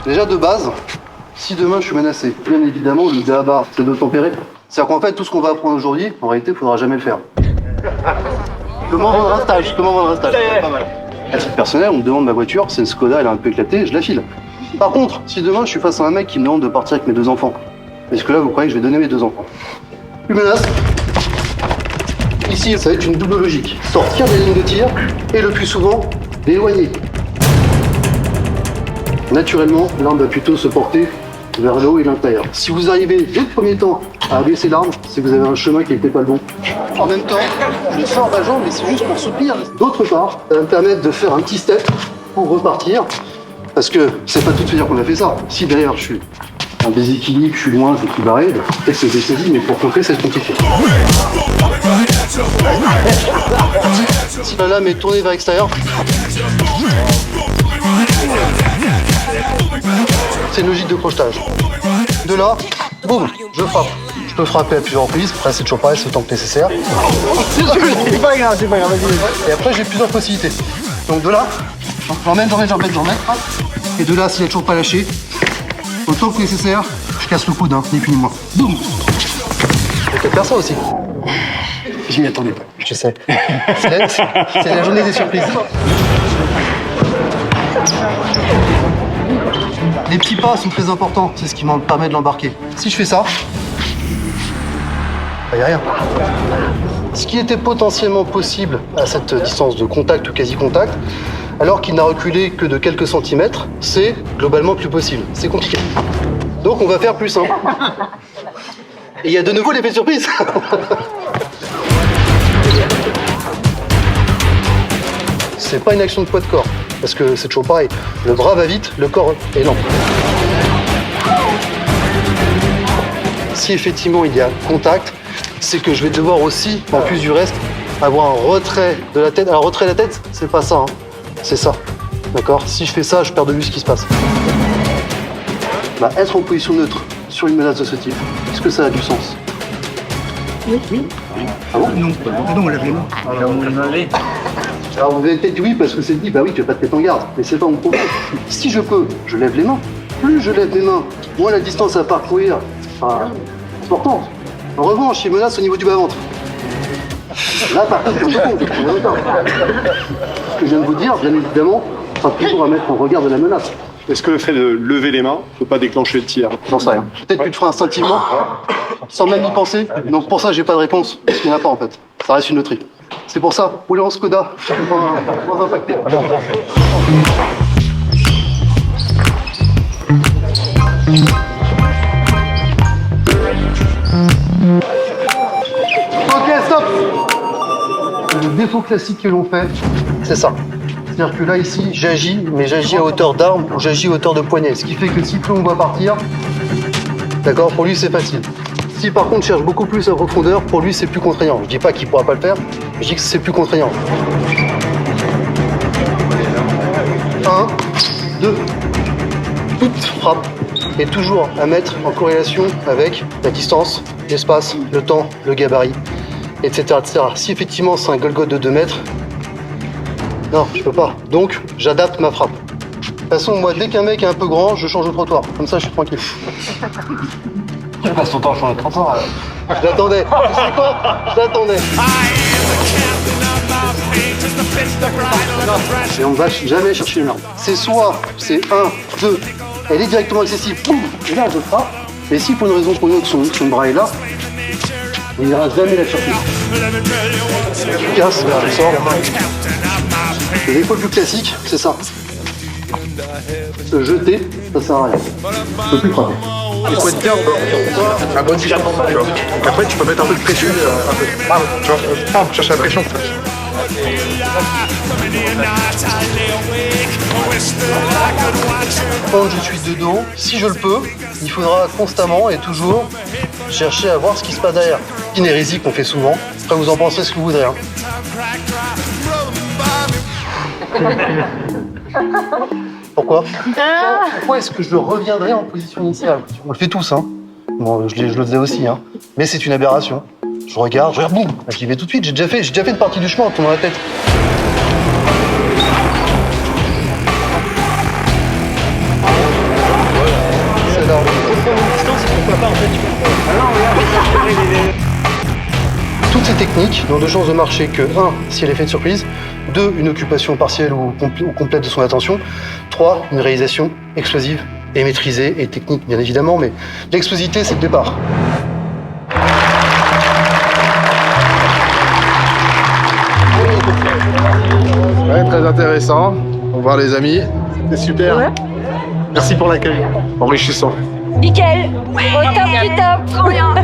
Déjà de base, si demain je suis menacé, bien évidemment, le dehaba, c'est de tempérer. C'est-à-dire qu'en fait, tout ce qu'on va apprendre aujourd'hui, en réalité, il faudra jamais le faire. Comment vendre un stage? Pas mal. À titre personnel, on me demande ma voiture, c'est une Skoda, elle a un peu éclaté, je la file. Par contre, si demain je suis face à un mec qui me demande de partir avec mes 2 enfants, est-ce que là, vous croyez que je vais donner mes 2 enfants? Une menace. Ici, ça va être une double logique. Sortir des lignes de tir et le plus souvent, d'éloigner. Naturellement, l'arme va plutôt se porter vers le haut et l'intérieur. Si vous arrivez dès le premier temps à baisser l'arme, c'est que vous avez un chemin qui n'était pas le bon. En même temps, je sors ma jambe, mais c'est juste pour soutenir. D'autre part, ça va me permettre de faire un petit step pour repartir. Parce que c'est pas tout de suite qu'on a fait ça. Si derrière je suis en déséquilibre, je suis loin, je suis barré, peut-être que c'est saisi, mais pour contrer, c'est compliqué. Si la lame est tournée vers l'extérieur, c'est une logique de crochetage. De là, boum, je frappe. Je peux frapper à plusieurs reprises, après c'est toujours pareil, c'est autant que nécessaire. C'est pas grave, vas-y. Et après j'ai plusieurs possibilités. Donc de là, j'emmène. Et de là, s'il n'a toujours pas lâché, autant que nécessaire, je casse le coude, ni plus ni moins. Boum. Je peux faire ça aussi. Je m'y attendais pas. Je sais. C'est la journée des surprises. Les petits pas sont très importants, c'est ce qui me permet de l'embarquer. Si je fais ça, il n'y a rien. Ce qui était potentiellement possible à cette distance de contact ou quasi-contact, alors qu'il n'a reculé que de quelques centimètres, c'est globalement plus possible. C'est compliqué. Donc on va faire plus simple. Et il y a de nouveau l'effet de surprise. C'est pas une action de poids de corps, parce que c'est toujours pareil. Le bras va vite, le corps est lent. Si effectivement il y a contact, c'est que je vais devoir aussi, en plus du reste, avoir un retrait de la tête. Alors retrait de la tête, c'est pas ça, hein. C'est ça. D'accord? Si je fais ça, je perds de vue ce qui se passe. Être en position neutre sur une menace de ce type, est-ce que ça a du sens? Oui. Ah bon? Non, on lève les mains. Alors vous avez peut-être dit oui parce que c'est dit, bah oui, tu vas pas te mettre en garde, mais c'est pas mon problème. Si je peux, je lève les mains. Plus je lève les mains, moins la distance à parcourir sera importante. En revanche, il menace au niveau du bas-ventre. Là, par contre, c'est un peu con, ce que je viens de vous dire, bien évidemment, sera toujours à mettre en regard de la menace. Est-ce que le fait de lever les mains ne peut pas déclencher le tir? J'en sais rien. Peut-être que tu le feras instinctivement, sans même y penser. Donc pour ça, j'ai pas de réponse, parce qu'il n'y en a pas en fait. Ça reste une loterie. C'est pour ça, rouler en Skoda, moins impacté. Ok, stop! Le défaut classique que l'on fait, c'est ça. C'est-à-dire que là, ici, j'agis, mais j'agis à hauteur d'arme ou j'agis à hauteur de poignet. Ce qui fait que si plus on va partir, d'accord, pour lui, c'est facile. Si par contre, cherche beaucoup plus à profondeur, pour lui, c'est plus contraignant. Je dis pas qu'il pourra pas le faire, je dis que c'est plus contraignant. 1, 2. Toute frappe est toujours à mettre en corrélation avec la distance, l'espace, le temps, le gabarit, etc., etc. Si effectivement c'est un Golgoth de 2 mètres, non, je peux pas. Donc, j'adapte ma frappe. De toute façon, moi, dès qu'un mec est un peu grand, je change de trottoir. Comme ça, je suis tranquille. Tu passes ton temps à changer de trottoir. J'attendais. Tu sais quoi? J'attendais. Et on va jamais chercher une arme. C'est soit c'est 1, 2, elle est directement accessible, boum, et là je frappe. Mais si pour une raison ou pour une autre son bras est là, il n'ira jamais la chercher. Efficace, je sors. Le défaut le plus classique, c'est ça. Se jeter, ça sert à rien. Je peux plus frapper. Il faut être bien un bon tir. Donc après, tu peux mettre un peu de pression. Tu vois, chercher la pression. Quand je suis dedans, si je le peux, il faudra constamment et toujours chercher à voir ce qui se passe derrière. C'est une hérésie qu'on fait souvent. Après, vous en pensez ce que vous voudrez. Hein. Pourquoi? Pourquoi est-ce que je reviendrai en position initiale? On le fait tous, hein. Bon, je le faisais aussi, hein. Mais c'est une aberration. Je regarde, boum, j'y vais tout de suite. J'ai déjà fait une partie du chemin en tournant la tête. toutes ces techniques n'ont de chances de marcher que 1. si elle est faite surprise, 2. une occupation partielle ou complète de son attention, 3. une réalisation explosive et maîtrisée et technique bien évidemment, mais l'explosivité c'est le départ. Ouais, très intéressant. Au revoir les amis. C'était super. Ouais. Merci pour l'accueil. Enrichissant. Nickel. Au top du top. Trop bien.